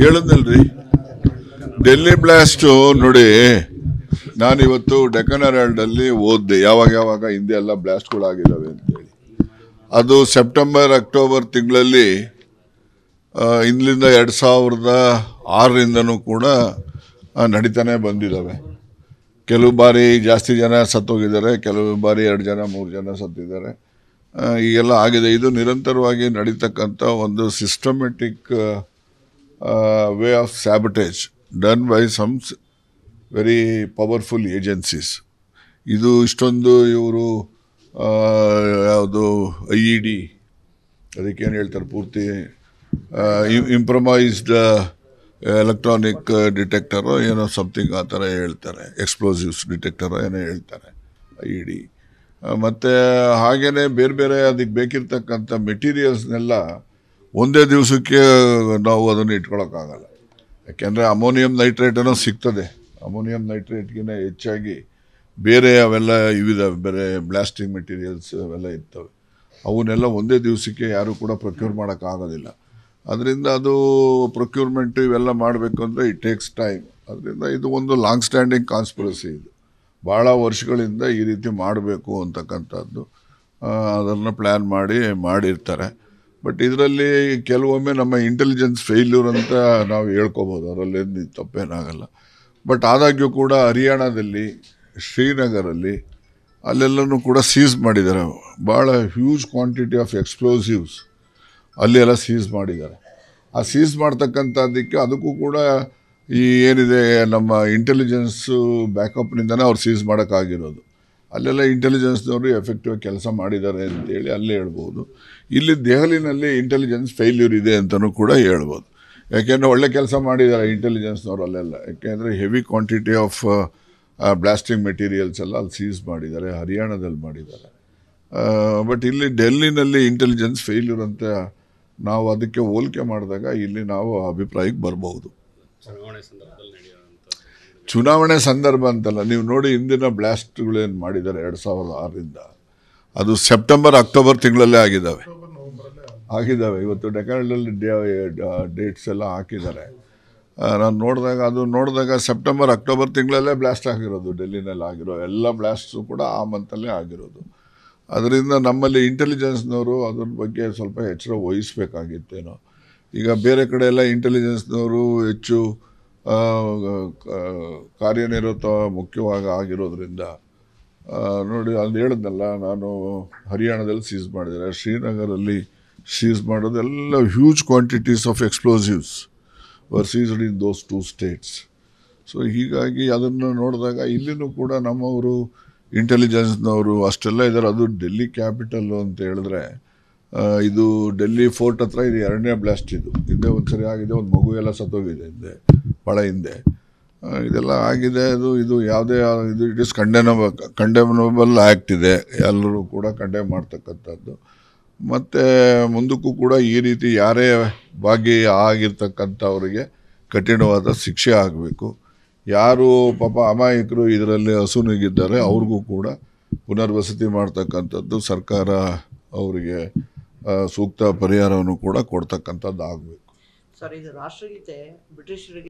ಹೇಳಿದ್ನಲ್ರಿ Delhi blast ನೋಡಿ. ನಾನಿವತ್ತು ಡೆಕ್ಕನ್ ಹೆರಾಲ್ಡಲ್ಲಿ ಓದಿದೆ ಯಾವಾಗ ಹಿಂದೆ ಎಲ್ಲ ಬ್ಲಾಸ್ಟ್ಗಳಾಗಿದ್ದಾವೆ ಅಂತೇಳಿ. ಅದು ಸೆಪ್ಟೆಂಬರ್ ಅಕ್ಟೋಬರ್ ತಿಂಗಳಲ್ಲಿ ಇಂದಲಿಂದ 2006ರಿಂದನೂ ಕೂಡ ನಡೀತಾನೆ ಬಂದಿದ್ದಾವೆ. ಕೆಲವು ಬಾರಿ ಜಾಸ್ತಿ ಜನ ಸತ್ತೋಗಿದ್ದಾರೆ, ಕೆಲವು ಬಾರಿ 2 ಜನ 3 ಜನ ಸತ್ತಿದ್ದಾರೆ. ಈಗೆಲ್ಲ ಆಗಿದೆ. ಇದು ನಿರಂತರವಾಗಿ ನಡೀತಕ್ಕಂಥ ಒಂದು systematic way of sabotage done by some very powerful agencies. ಇದು ಇಷ್ಟೊಂದು ಇವರು ಯಾವುದು IED ಅದಕ್ಕೇನು ಹೇಳ್ತಾರೆ ಪೂರ್ತಿ ಇಂಪ್ರೊಮೈಸ್ಡ್ ಎಲೆಕ್ಟ್ರಾನಿಕ್ ಡಿಟೆಕ್ಟರೋ ಏನೋ ಸಮಥಿಂಗ್ ಆ ಥರ ಹೇಳ್ತಾರೆ, ಎಕ್ಸ್ಪ್ಲೋಸಿವ್ಸ್ ಡಿಟೆಕ್ಟರೋ ಏನೋ ಹೇಳ್ತಾರೆ IED. ಮತ್ತು ಹಾಗೆಯೇ ಬೇರೆ ಬೇರೆ ಅದಕ್ಕೆ ಬೇಕಿರ್ತಕ್ಕಂಥ ಮೆಟೀರಿಯಲ್ಸ್ನೆಲ್ಲ ಒಂದೇ ದಿವಸಕ್ಕೆ ನಾವು ಅದನ್ನು ಇಟ್ಕೊಳ್ಳೋಕ್ಕಾಗಲ್ಲ. ಯಾಕೆಂದರೆ ಅಮೋನಿಯಂ ನೈಟ್ರೇಟ್ ಅನ್ನೋ ಸಿಗ್ತದೆ. ಅಮೋನಿಯಂ ನೈಟ್ರೇಟ್ಗಿಂತ ಹೆಚ್ಚಾಗಿ ಬೇರೆ ಅವೆಲ್ಲ ಇವಿದಾವೆ, ಬೇರೆ ಬ್ಲಾಸ್ಟಿಂಗ್ ಮೆಟೀರಿಯಲ್ಸ್ ಅವೆಲ್ಲ ಇರ್ತವೆ. ಅವನ್ನೆಲ್ಲ ಒಂದೇ ದಿವಸಕ್ಕೆ ಯಾರೂ ಕೂಡ ಪ್ರೊಕ್ಯೂರ್ ಮಾಡೋಕ್ಕಾಗೋದಿಲ್ಲ. ಅದರಿಂದ ಅದು ಪ್ರೊಕ್ಯೂರ್ಮೆಂಟು ಇವೆಲ್ಲ ಮಾಡಬೇಕು ಅಂದರೆ ಇಟ್ ಟೇಕ್ಸ್ ಟೈಮ್. ಅದರಿಂದ ಇದು ಒಂದು ಲಾಂಗ್ ಸ್ಟ್ಯಾಂಡಿಂಗ್ ಕಾನ್ಸ್ಪಿರಸಿ. ಇದು ಭಾಳ ವರ್ಷಗಳಿಂದ ಈ ರೀತಿ ಮಾಡಬೇಕು ಅಂತಕ್ಕಂಥದ್ದು ಅದನ್ನು ಪ್ಲ್ಯಾನ್ ಮಾಡಿರ್ತಾರೆ. ಬಟ್ ಇದರಲ್ಲಿ ಕೆಲವೊಮ್ಮೆ ನಮ್ಮ ಇಂಟೆಲಿಜೆನ್ಸ್ ಫೇಲ್ಯೂರ್ ಅಂತ ನಾವು ಹೇಳ್ಕೊಬೋದು, ಅದರಲ್ಲೇನು ತಪ್ಪೇನಾಗಲ್ಲ. ಬಟ್ ಆದಾಗ್ಯೂ ಕೂಡ ಹರಿಯಾಣದಲ್ಲಿ ಶ್ರೀನಗರಲ್ಲಿ ಅಲ್ಲೆಲ್ಲನೂ ಕೂಡ ಸೀಸ್ ಮಾಡಿದ್ದಾರೆ. ಭಾಳ ಹ್ಯೂಜ್ ಕ್ವಾಂಟಿಟಿ ಆಫ್ ಎಕ್ಸ್ಪ್ಲೋಸಿವ್ಸ್ ಅಲ್ಲಿ ಎಲ್ಲ ಸೀಸ್ ಮಾಡಿದ್ದಾರೆ. ಆ ಸೀಸ್ ಮಾಡ್ತಕ್ಕಂಥದ್ದಕ್ಕೆ ಅದಕ್ಕೂ ಕೂಡ ಈ ಏನಿದೆ ನಮ್ಮ ಇಂಟೆಲಿಜೆನ್ಸು ಬ್ಯಾಕಪ್ನಿಂದನೇ ಅವ್ರು ಸೀಸ್ ಮಾಡೋಕ್ಕಾಗಿರೋದು. ಅಲ್ಲೆಲ್ಲ ಇಂಟೆಲಿಜೆನ್ಸ್ನವರು ಎಫೆಕ್ಟಿವ್ ಕೆಲಸ ಮಾಡಿದ್ದಾರೆ ಅಂತೇಳಿ ಅಲ್ಲೇ ಹೇಳ್ಬೋದು. ಇಲ್ಲಿ ದೆಹಲಿನಲ್ಲಿ ಇಂಟೆಲಿಜೆನ್ಸ್ ಫೇಲ್ಯೂರ್ ಇದೆ ಅಂತಲೂ ಕೂಡ ಹೇಳ್ಬೋದು. ಯಾಕೆಂದರೆ ಒಳ್ಳೆ ಕೆಲಸ ಮಾಡಿದ್ದಾರೆ ಇಂಟೆಲಿಜೆನ್ಸ್ನವರು ಅಲ್ಲೆಲ್ಲ. ಯಾಕೆಂದರೆ heavy quantity of blasting materials ಎಲ್ಲ ಅಲ್ಲಿ ಸೀಸ್ ಮಾಡಿದ್ದಾರೆ, ಹರಿಯಾಣದಲ್ಲಿ ಮಾಡಿದ್ದಾರೆ. ಬಟ್ ಇಲ್ಲಿ ಡೆಲ್ಲಿನಲ್ಲಿ ಇಂಟೆಲಿಜೆನ್ಸ್ ಫೇಲ್ಯೂರ್ ಅಂತ ನಾವು ಅದಕ್ಕೆ ಹೋಲಿಕೆ ಮಾಡಿದಾಗ ಇಲ್ಲಿ ನಾವು ಅಭಿಪ್ರಾಯಕ್ಕೆ ಬರ್ಬೋದು. ಚುನಾವಣೆ ಸಂದರ್ಭ ಅಂತಲ್ಲ, ನೀವು ನೋಡಿ ಹಿಂದಿನ ಬ್ಲಾಸ್ಟ್ಗಳೇನು ಮಾಡಿದ್ದಾರೆ 2006ರಿಂದ ಅದು ಸೆಪ್ಟೆಂಬರ್ ಅಕ್ಟೋಬರ್ ತಿಂಗಳಲ್ಲೇ ಆಗಿದ್ದಾವೆ. ಇವತ್ತು ಡೆಕ್ಕನ್ನಲ್ಲಿ ಡೇಟ್ಸ್ ಎಲ್ಲ ಹಾಕಿದ್ದಾರೆ. ನಾನು ನೋಡಿದಾಗ ಸೆಪ್ಟೆಂಬರ್ ಅಕ್ಟೋಬರ್ ತಿಂಗಳಲ್ಲೇ ಬ್ಲಾಸ್ಟ್ ಆಗಿರೋದು. ಡೆಲ್ಲಿನಲ್ಲಿ ಆಗಿರೋ ಎಲ್ಲ ಬ್ಲಾಸ್ಟ್ಸು ಕೂಡ ಆ ಮಂತಲ್ಲೇ ಆಗಿರೋದು. ಅದರಿಂದ ನಮ್ಮಲ್ಲಿ ಇಂಟೆಲಿಜೆನ್ಸ್ನವರು ಅದ್ರ ಬಗ್ಗೆ ಸ್ವಲ್ಪ ಎಚ್ಚರ ವಹಿಸಬೇಕಾಗಿತ್ತೇನೋ. ಈಗ ಬೇರೆ ಕಡೆ ಎಲ್ಲ ಇಂಟೆಲಿಜೆನ್ಸ್ನವರು ಹೆಚ್ಚು ಕಾರ್ಯನಿರತ ಮುಖ್ಯವಾಗಿ ಆಗಿರೋದ್ರಿಂದ ನೋಡಿ ಅಲ್ಲಿ ಹೇಳಿದ್ನಲ್ಲ ನಾನು, ಹರಿಯಾಣದಲ್ಲಿ ಸೀಸ್ ಮಾಡಿದ್ದಾರೆ, ಶ್ರೀನಗರಲ್ಲಿ ಸೀಸ್ ಮಾಡೋದೆಲ್ಲ huge quantities of explosives var ceased in those 2 states. So ಹೀಗಾಗಿ ಅದನ್ನು ನೋಡಿದಾಗ ಇಲ್ಲಿನೂ ಕೂಡ ನಮ್ಮವರು ಇಂಟೆಲಿಜೆನ್ಸ್ನವರು ಅಷ್ಟೆಲ್ಲ ಇದ್ದಾರೆ. ಅದು ಡೆಲ್ಲಿ ಕ್ಯಾಪಿಟಲ್ಲು ಅಂತ ಹೇಳಿದ್ರೆ ಇದು ಡೆಲ್ಲಿ ಫೋರ್ಟ್ ಹತ್ರ ಇದು 2ನೇ ಬ್ಲಾಸ್ಟ್. ಇದು ಹಿಂದೆ ಒಂದು ಸರಿ ಆಗಿದೆ, ಒಂದು ಮಗು ಎಲ್ಲ ಸತ್ತೋಗಿದೆ ಭಾಳ ಹಿಂದೆ. ಇದೆಲ್ಲ ಆಗಿದೆ. ಇದು ಯಾವುದೇ ಇಟ್ ಇಸ್ ಕಂಡೆಮನಬಲ್ ಆ್ಯಕ್ಟ್ ಇದೆ, ಎಲ್ಲರೂ ಕೂಡ ಕಂಡೆಮ್ ಮಾಡ್ತಕ್ಕಂಥದ್ದು. ಮತ್ತು ಮುಂದಕ್ಕೂ ಕೂಡ ಈ ರೀತಿ ಯಾರೇ ಆಗಿರ್ತಕ್ಕಂಥವ್ರಿಗೆ ಕಠಿಣವಾದ ಶಿಕ್ಷೆ ಆಗಬೇಕು. ಯಾರು ಪಾಪ ಅಮಾಯಕರು ಇದರಲ್ಲಿ ಅಸುನೀಗಿದ್ದಾರೆ ಅವ್ರಿಗೂ ಕೂಡ ಪುನರ್ವಸತಿ ಮಾಡ್ತಕ್ಕಂಥದ್ದು ಸರ್ಕಾರ ಅವರಿಗೆ ಸೂಕ್ತ ಪರಿಹಾರವನ್ನು ಕೂಡ ಕೊಡ್ತಕ್ಕಂಥದ್ದು ಆಗಬೇಕು. ಸರ್, ಇದು ರಾಷ್ಟ್ರಗೀತೆ ಬ್ರಿಟಿಷರಿಗೆ